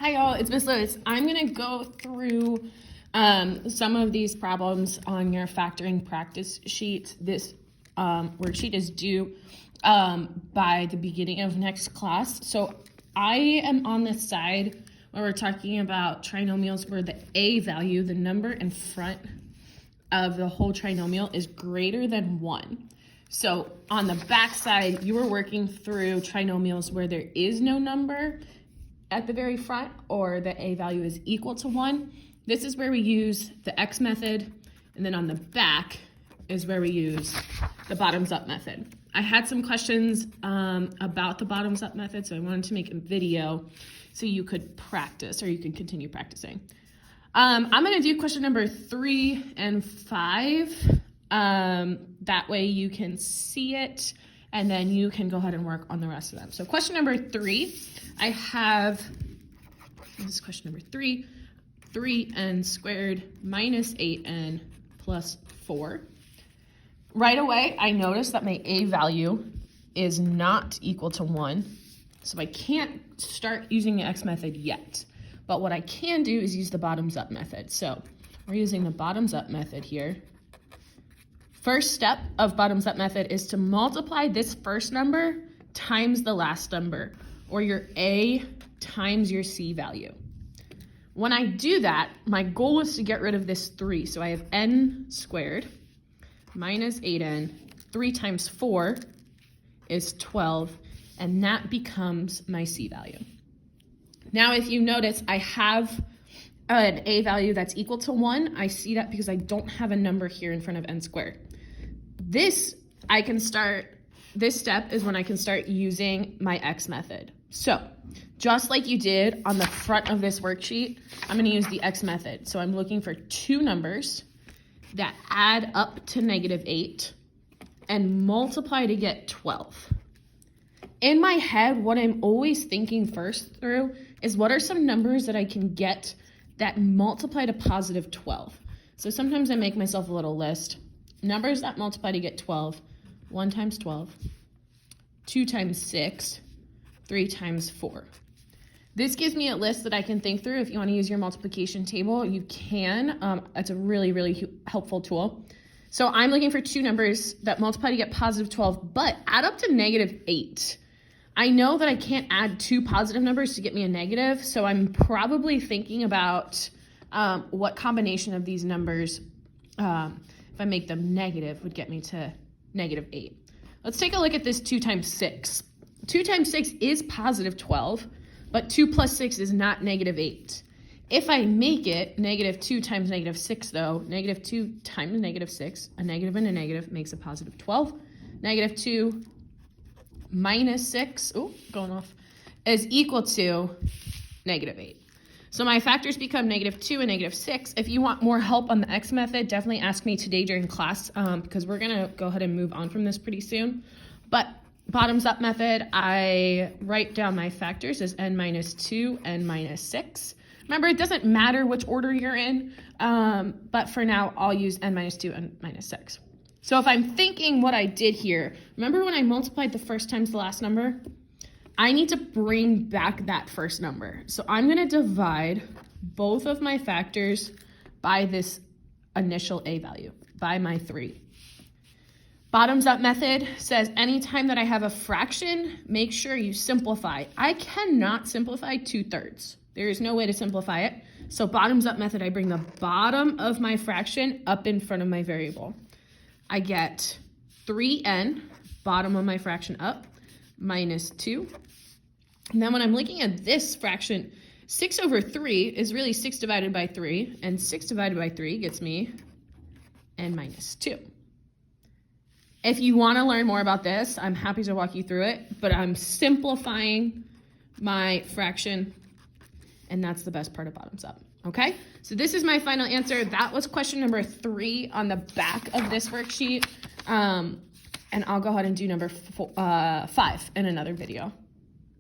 Hi y'all, it's Miss Liz. I'm gonna go through some of these problems on your factoring practice sheet. This worksheet is due by the beginning of next class. So I am on the side where we're talking about trinomials where the a value, the number in front of the whole trinomial, is greater than 1. So on the back side, you were working through trinomials where there is no number at the very front or the a value is equal to 1. This is where we use the X method, and then on the back is where we use the bottoms up method. I had some questions about the bottoms up method, so I wanted to make a video so you could practice or you can continue practicing. I'm gonna do question number 3 and 5. That way you can see it and then you can go ahead and work on the rest of them. So question number 3, I have, this is question number 3, 3n squared minus 8n plus 4. Right away, I notice that my a value is not equal to 1, so I can't start using the X method yet. But what I can do is use the bottoms up method. So we're using the bottoms up method here. First step of bottoms up method is to multiply this first number times the last number, or your a times your c value. When I do that, my goal is to get rid of this 3. So I have n squared minus 8n, 3 times 4 is 12, and that becomes my c value. Now, if you notice, I have an a value that's equal to 1. I see that because I don't have a number here in front of n squared. This step is when I can start using my X method. So just like you did on the front of this worksheet, I'm going to use the X method. So I'm looking for two numbers that add up to -8 and multiply to get 12. In my head, what I'm always thinking first through is what are some numbers that I can get that multiply to positive 12. So sometimes I make myself a little list. Numbers that multiply to get 12, 1 times 12, 2 times 6, 3 times 4. This gives me a list that I can think through. If you want to use your multiplication table, you can. It's a really, really helpful tool. So I'm looking for two numbers that multiply to get positive 12, but add up to -8. I know that I can't add two positive numbers to get me a negative, so I'm probably thinking about what combination of these numbers, if I make them negative, would get me to -8. Let's take a look at this 2 times 6. 2 times 6 is positive 12, but 2 plus 6 is not -8. If I make it -2 times -6, though, -2 times -6, a negative and a negative makes a positive 12. -2 minus 6, going off, is equal to -8. So my factors become -2 and -6. If you want more help on the X method, definitely ask me today during class because we're going to go ahead and move on from this pretty soon. But bottoms up method, I write down my factors as n minus 2, n minus 6. Remember, it doesn't matter which order you're in, but for now, I'll use n minus 2 and minus 6. So if I'm thinking what I did here, remember when I multiplied the first times the last number? I need to bring back that first number. So I'm going to divide both of my factors by this initial a value, by my 3. Bottoms up method says anytime that I have a fraction, make sure you simplify. I cannot simplify 2/3. There is no way to simplify it. So bottoms up method, I bring the bottom of my fraction up in front of my variable. I get 3n, bottom of my fraction up, minus 2. And then when I'm looking at this fraction, 6 over 3 is really 6 divided by 3, and 6 divided by 3 gets me n minus 2. If you want to learn more about this, I'm happy to walk you through it, but I'm simplifying my fraction, and that's the best part of bottoms up, okay? So this is my final answer. That was question number 3 on the back of this worksheet, and I'll go ahead and do number 5 in another video.